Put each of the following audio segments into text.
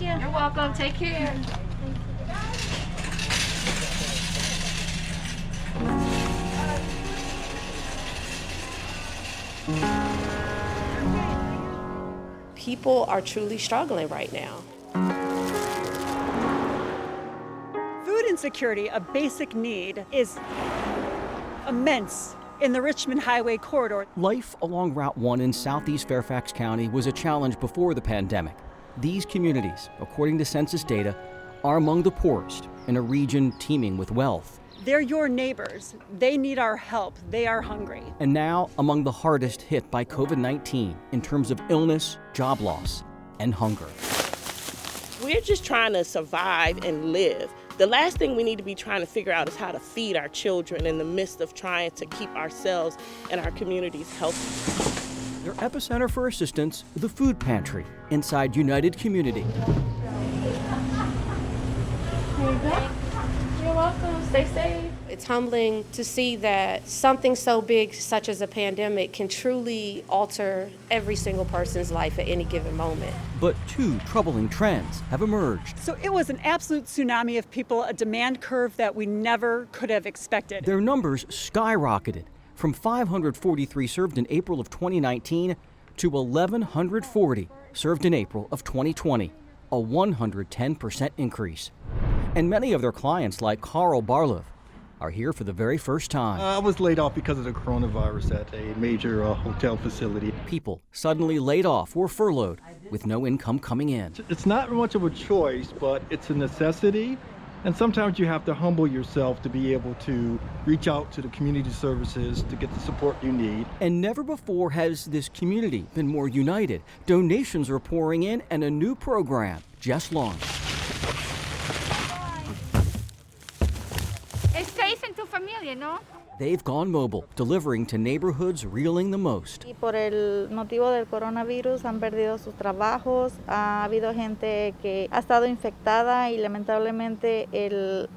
you. You're welcome. Take care. People are truly struggling right now. Food insecurity, a basic need, is immense in the Richmond Highway corridor. Life along Route 1 in southeast Fairfax County was a challenge before the pandemic. These communities, according to census data, are among the poorest in a region teeming with wealth. They're your neighbors. They need our help. They are hungry. And now among the hardest hit by COVID-19 in terms of illness, job loss, and hunger. We're just trying to survive and live. The last thing we need to be trying to figure out is how to feed our children in the midst of trying to keep ourselves and our communities healthy. Their epicenter for assistance, the food pantry inside United Community. There you go. You're welcome. Stay safe. It's humbling to see that something so big such as a pandemic can truly alter every single person's life at any given moment. But two troubling trends have emerged. So it was an absolute tsunami of people, a demand curve that we never could have expected. Their numbers skyrocketed from 543 served in April of 2019 to 1,140 served in April of 2020, a 110% increase. And many of their clients, like Carl Barlov, are here for the very first time. I was laid off because of the coronavirus at a major hotel facility. People suddenly laid off or furloughed with no income coming in. It's not much of a choice, but it's a necessity. And sometimes you have to humble yourself to be able to reach out to the community services to get the support you need. And never before has this community been more united. Donations are pouring in and a new program just launched. Estáis en tu familia, ¿no? They've gone mobile, delivering to neighborhoods reeling the most. Y por el motivo del coronavirus han perdido sus trabajos, ha habido gente que ha estado infectada y lamentablemente el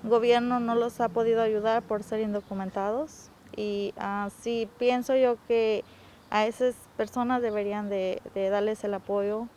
gobierno no los ha podido ayudar por ser indocumentados. Y sí, pienso yo que a esas personas deberían de darles el apoyo,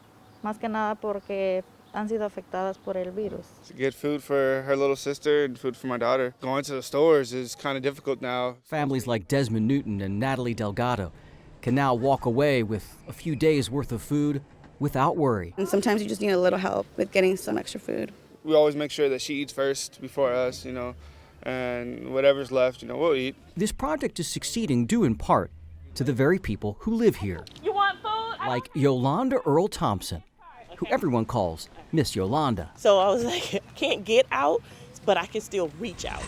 más que nada porque han sido afectadas por el virus. To get food for her little sister and food for my daughter. Going to the stores is kind of difficult now. Families like Desmond Newton and Natalie Delgado can now walk away with a few days worth of food without worry. And sometimes you just need a little help with getting some extra food. We always make sure that she eats first before us, and whatever's left, we'll eat. This project is succeeding due in part to the very people who live here. You want food? Like Yolanda Earl Thompson, who everyone calls Miss Yolanda. So I was like, I can't get out, but I can still reach out.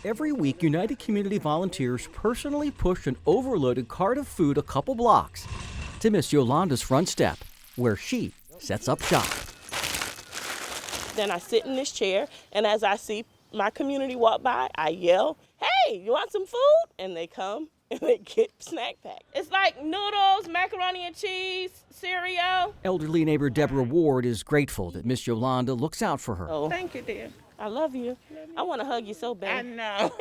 Every week, United Community volunteers personally push an overloaded cart of food a couple blocks to Miss Yolanda's front step, where she sets up shop. Then I sit in this chair, and as I see my community walk by, I yell, "Hey, you want some food?" And they come and they get snack pack. It's like noodles, macaroni and cheese, cereal. Elderly neighbor Deborah Ward is grateful that Miss Yolanda looks out for her. Oh, Thank you, dear. I love you. I want to hug you so bad. I know.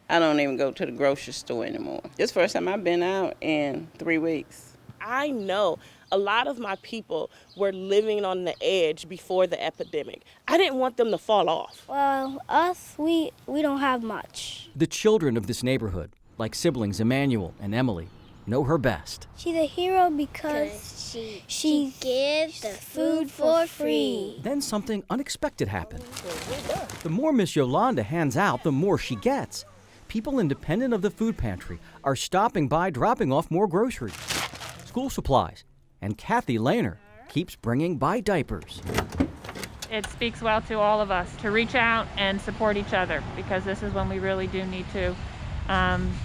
I don't even go to the grocery store anymore. This is the first time I've been out in 3 weeks. I know a lot of my people were living on the edge before the epidemic. I didn't want them to fall off. Well, us, we don't have much. The children of this neighborhood, like siblings Emmanuel and Emily, know her best. She's a hero because she gives the food for free. Then something unexpected happened. The more Miss Yolanda hands out, the more she gets. People independent of the food pantry are stopping by, dropping off more groceries, school supplies, and Kathy Lehner keeps bringing by diapers. It speaks well to all of us to reach out and support each other, because this is when we really do need to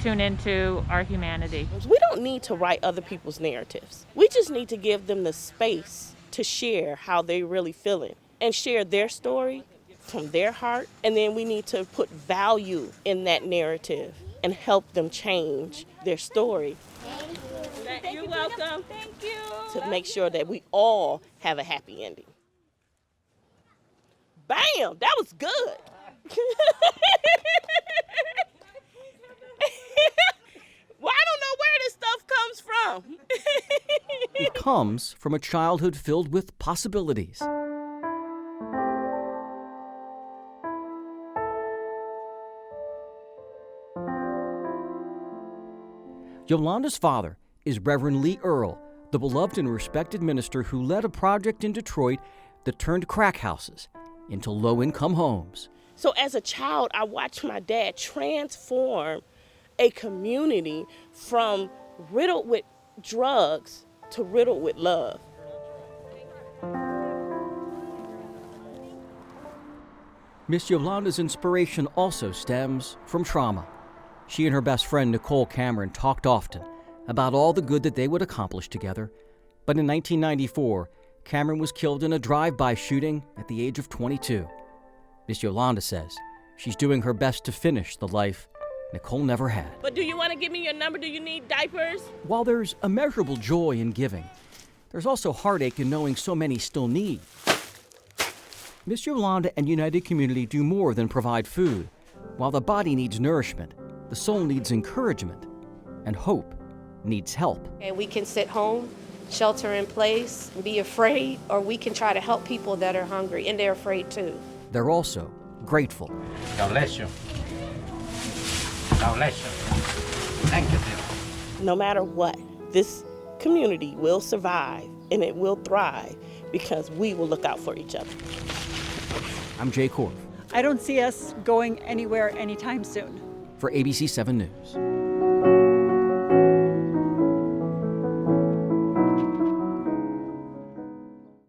tune into our humanity. We don't need to write other people's narratives. We just need to give them the space to share how they really feeling and share their story from their heart. And then we need to put value in that narrative and help them change their story. You're welcome. Thank you. To make sure that we all have a happy ending. Bam! That was good. Well, I don't know where this stuff comes comes from. It comes from a childhood filled with possibilities. Yolanda's father is Reverend Lee Earl, the beloved and respected minister who led a project in Detroit that turned crack houses into low-income homes. So as a child, I watched my dad transform a community from riddled with drugs to riddled with love. Miss Yolanda's inspiration also stems from trauma. She and her best friend, Nicole Cameron, talked often about all the good that they would accomplish together. But in 1994, Cameron was killed in a drive-by shooting at the age of 22. Miss Yolanda says she's doing her best to finish the life Nicole never had. But do you want to give me your number? Do you need diapers? While there's immeasurable joy in giving, there's also heartache in knowing so many still need. Miss Yolanda and United Community do more than provide food. While the body needs nourishment, the soul needs encouragement, and hope needs help. And we can sit home, shelter in place, be afraid, or we can try to help people that are hungry, and they're afraid too. They're also grateful. God bless you. God bless you. Thank you, dear. No matter what, this community will survive and it will thrive because we will look out for each other. I'm Jay Korf. I don't see us going anywhere anytime soon. For ABC 7 News.